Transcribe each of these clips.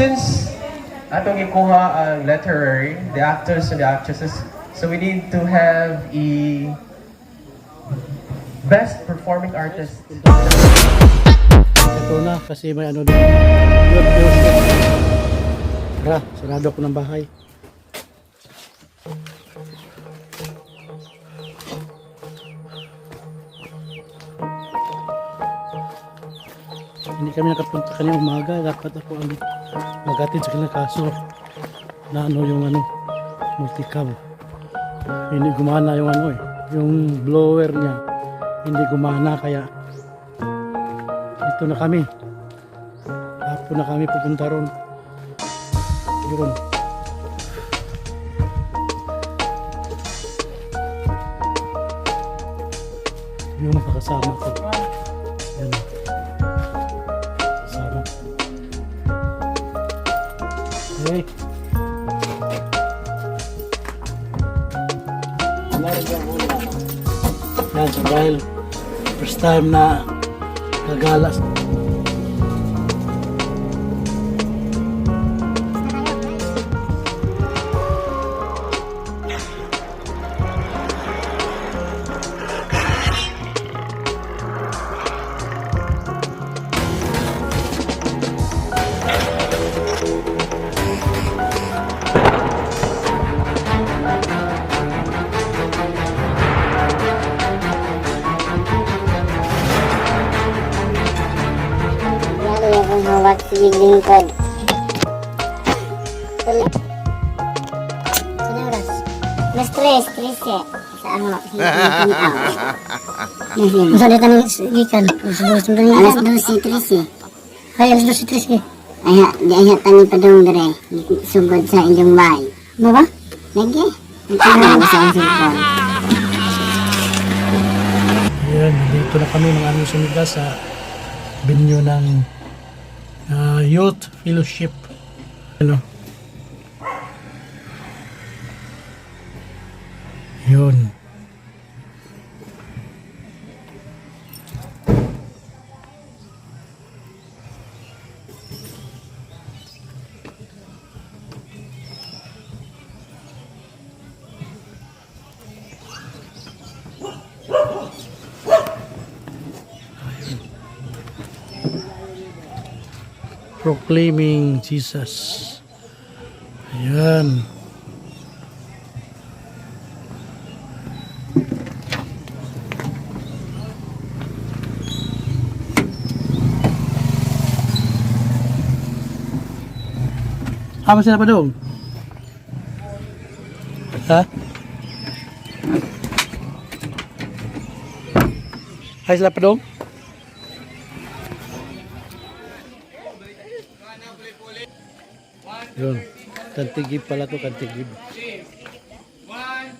since atong gikuha ang literary, the actors and the actresses, so we need to have a best performing artist. Ito na kasi may ano din. Tara, sarado ko ng bahay. Hindi kami nakapunta kanina umaga. Dapat ako ang magatid sa kanilang kaso na ano yung ano, multicam. Hindi gumana yung ano yung blower niya. Hindi gumana kaya ito na kami. Hapon na kami pupunta ron. Yun. Yung makakasama ko. Yan. Kasama. Okay. Yan, so dahil first time na kagalas. Hawak si lingkod. Sudah oras. Stress eh. Saan mo? Masa dia tanong gikan. Alas 12:13. Ay, alas 12:13. Ayah tani padung dere. Sugod sa inyong bahay. Ano ba? Lagi. Nagkakaroon sa ang cellphone. Ayan, dito na kami mga ano sumiga sa venue ng Youth Fellowship. Ano? Yun. Proclaiming Jesus. Ayan. Apa sila pa doon? Ha? Hay sila pa doon? Yun. Kantigib pala to, kantigib. 1,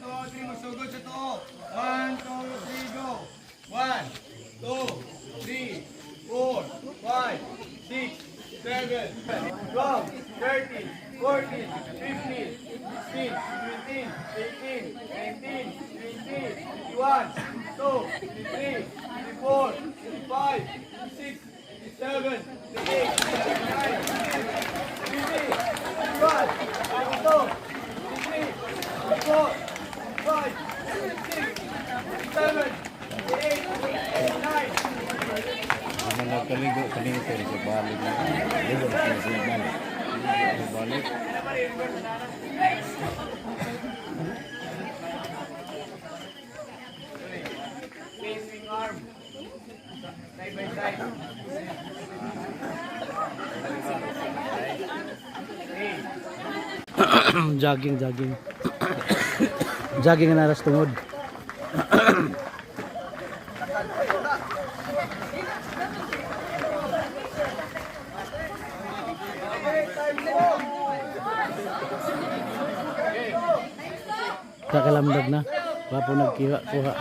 2, 3, masugod sa to. 1, 2, 3, go. 1, 2, 3, 4, 5, 6, 7, 12, 13, 14, 15, 16, 17, 18, 19, 20, 21, 2, 3, 4, 5, 6, 7, 8, 9, 1, 2, 3, 4, 5, 6, 7, 8, 9. Naman nagkaligo kanina tayo sa balik na. Ligo tayo sa balik. Sa balik. Facing arm. Side by side. Jogging. Jogging na aras tungod. Kakalamdag na. Wapo nagkuha.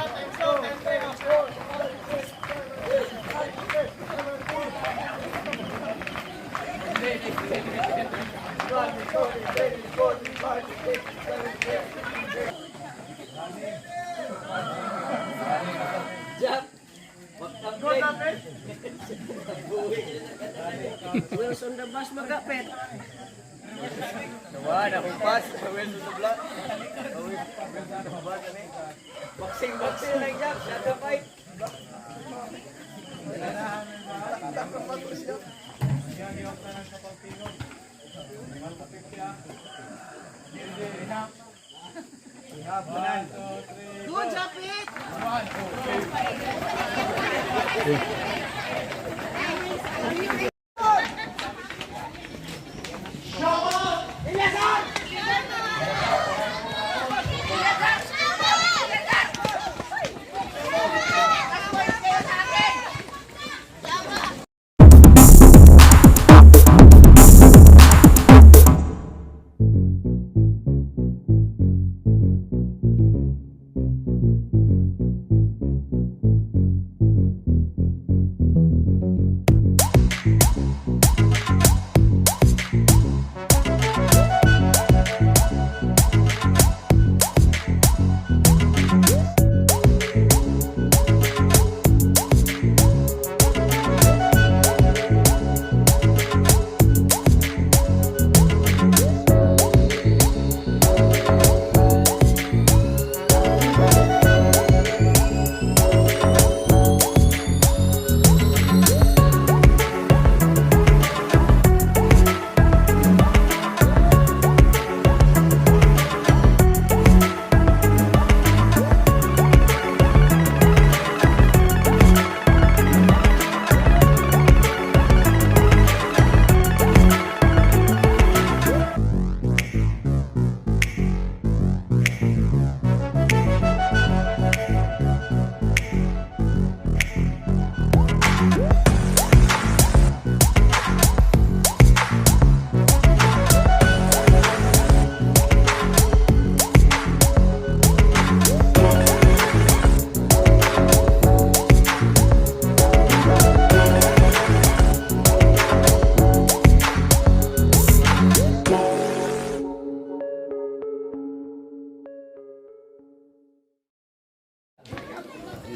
Wilson the bus magapit. Wah, nakumpas. Kawin sa vlog. Boxing lang yan. Shut up, fight. Good job, Pete!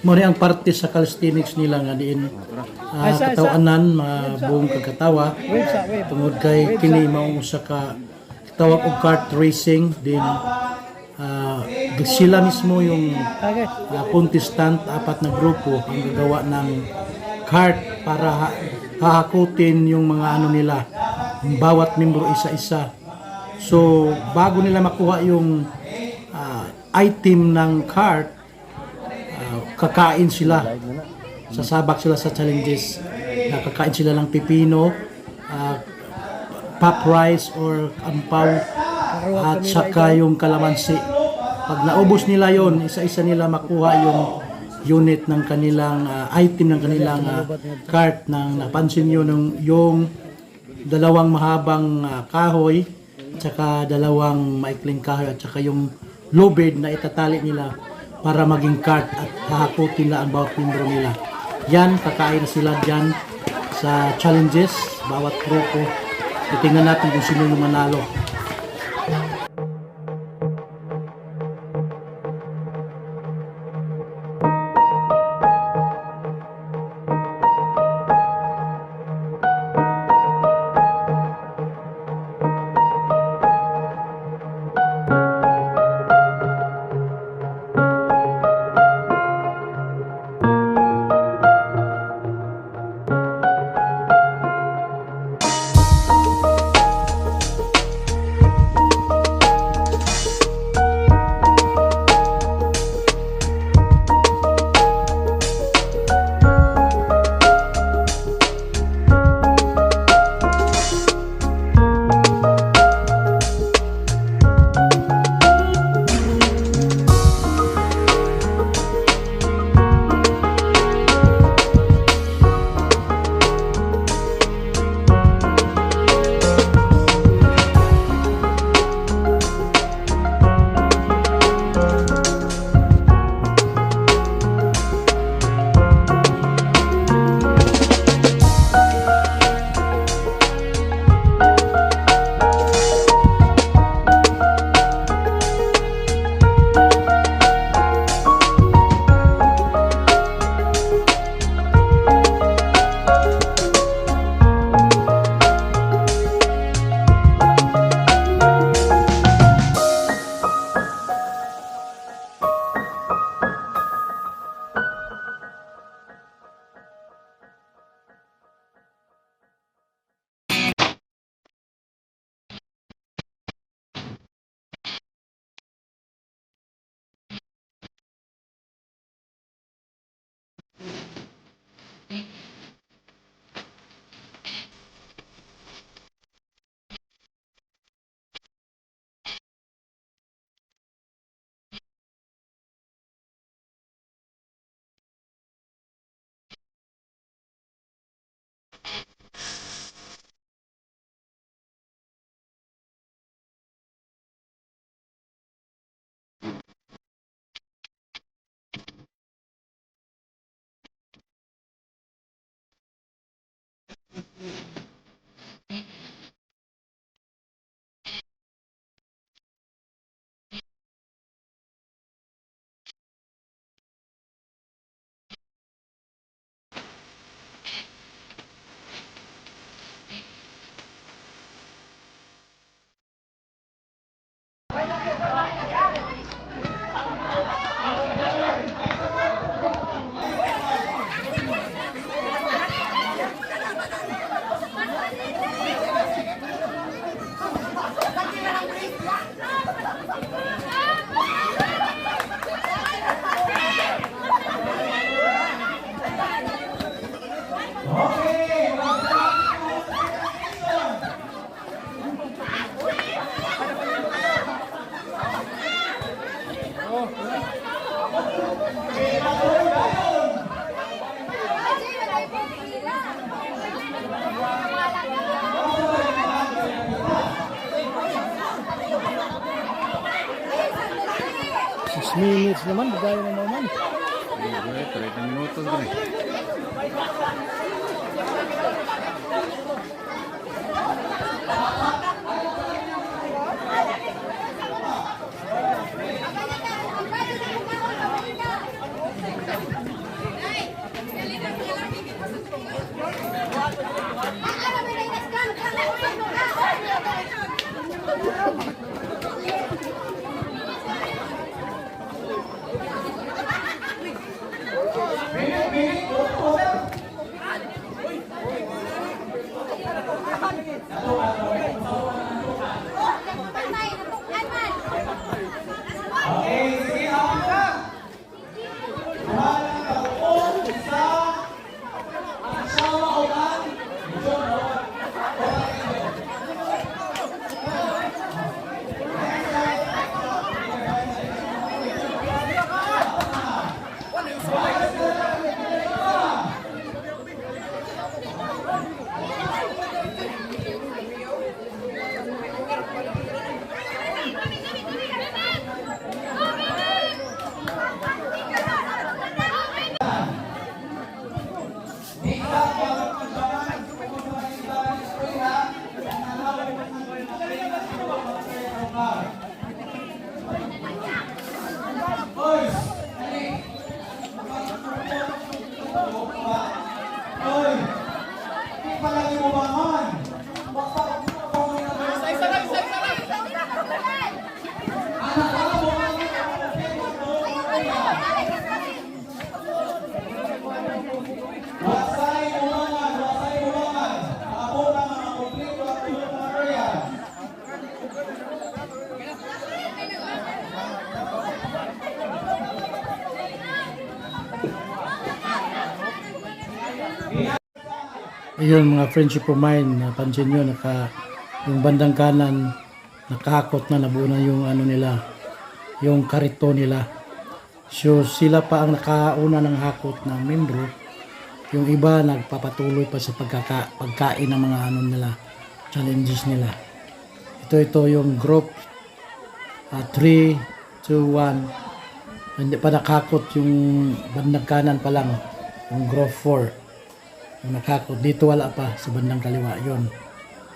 Mao ang parte sa calisthenics nila nga diin katawanan buong kagkatawa tungod kay kini mao usa ka tawag og kart racing din sila mismo yung contestant apat na grupo ang gagawa ng kart para hahakutin yung mga ano nila bawat membro isa-isa. So bago nila makuha yung item ng kart, kakain sila, sasabak sila sa challenges, nakakain sila ng pipino, pop rice or ampaw at saka yung kalamansi. Pag naubos nila yon, isa-isa nila makuha yung unit ng kanilang item ng kanilang cart. Nang napansin nyo yung dalawang mahabang kahoy at saka dalawang maikling kahoy at saka yung lubid na itatali nila para maging cart at hahakutin nila ang bawat membro nila. Yan, kakain sila dyan sa challenges, bawat grupo. Titingnan natin kung sino yung manalo. 6 minutes naman, bagay na naman. 30 minutos rin. Ayun mga friendship of mine, napansin nyo, yung bandang kanan, nakakot na, nabuo na yung ano nila, yung karito nila. So sila pa ang nakauna ng hakot ng membro, yung iba nagpapatuloy pa sa pagkain ng mga ano nila, challenges nila. Ito yung group 3, 2, 1. Hindi pa nakakot yung bandang kanan pa lang, yung group 4. Yung nakakot, dito wala pa sa bandang kaliwa yon.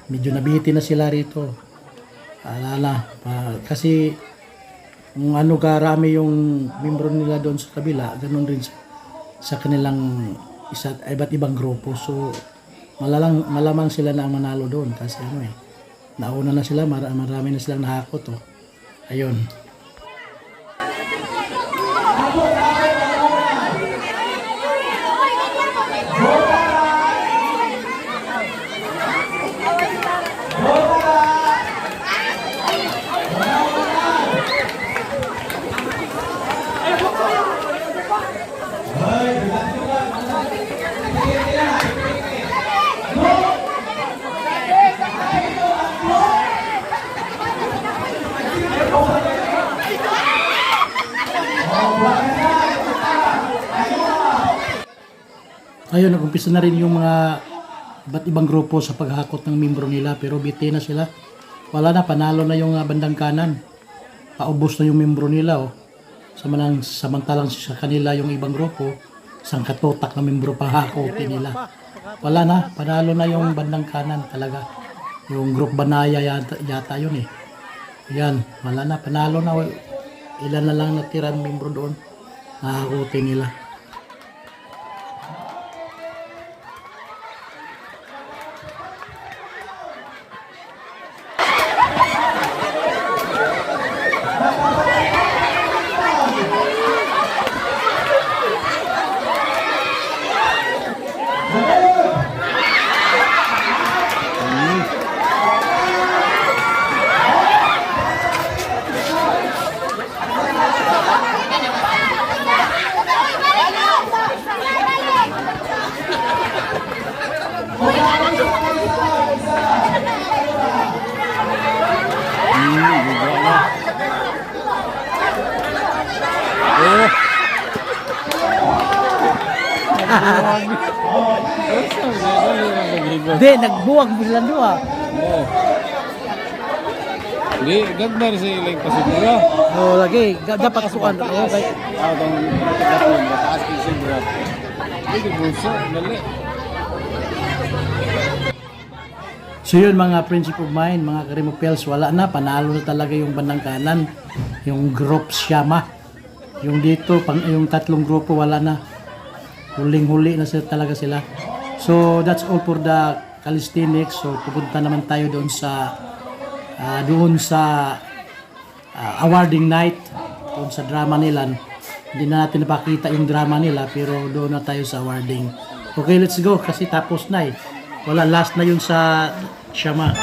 Medyo nabiti na sila rito. Alala, kasi kung ano karami yung membro nila doon sa kabila, ganun rin sa kanilang iba't ibang grupo. So malamang sila na ang manalo doon kasi nauna na sila, marami na silang nahakot. Ayun. Ayun, nag-umpisa na rin yung mga iba't ibang grupo sa paghakot ng membro nila, pero biti na sila. Wala na, panalo na yung bandang kanan. Paubos na yung membro nila. Samantalang sa kanila yung ibang grupo, isang katotak na membro pa hakotin nila. Wala na, panalo na yung bandang kanan talaga. Yung group Banaya yata yun eh. Yan, wala na, panalo na. Ilan na lang natira ng membro doon, hakotin nila. Hindi, nagbuwag bilang doon. Di, ganda rin sa ilang pasigura. Oh, lagi dapat kuan. Okay. Atong dapat mataas yung sigura. Hindi bulso, dali. So yun mga friendship of mine, mga karimopels, wala na, panalo na talaga yung bandang kanan, yung group Siyama. Yung dito, yung tatlong grupo wala na. Huling-huli na talaga sila. So that's all for the calisthenics. So pupunta naman tayo doon sa awarding night, doon sa drama nila. Hindi na natin napakita yung drama nila, pero doon na tayo sa awarding. Okay, let's go kasi tapos na eh. Wala, last na yun sa Siyama.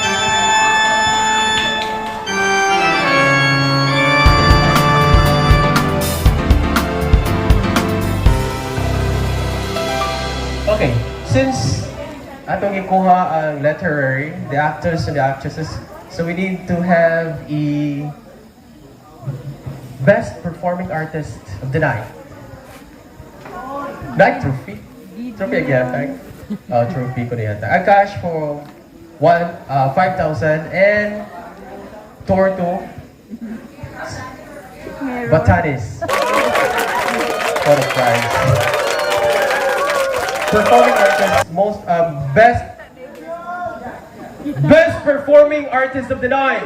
Okay, since atong ikuha ang literary, the actors and the actresses, so we need to have a best performing artist of the night. Night trophy. Trophy again, trophy ko na yata. A cash for 5,000 and Torto Batanes for the prize. Performing artist, best performing artist of the night.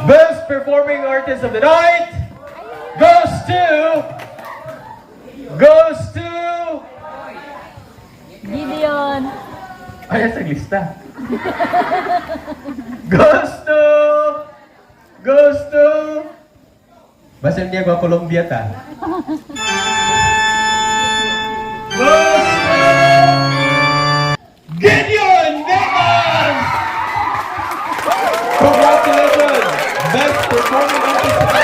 Best performing artist of the night goes to Gideon. Ay, sa lista. goes to Basta niya gwa Colombia ta. Goes to Gideon Vegas! Congratulations! Best performing artist.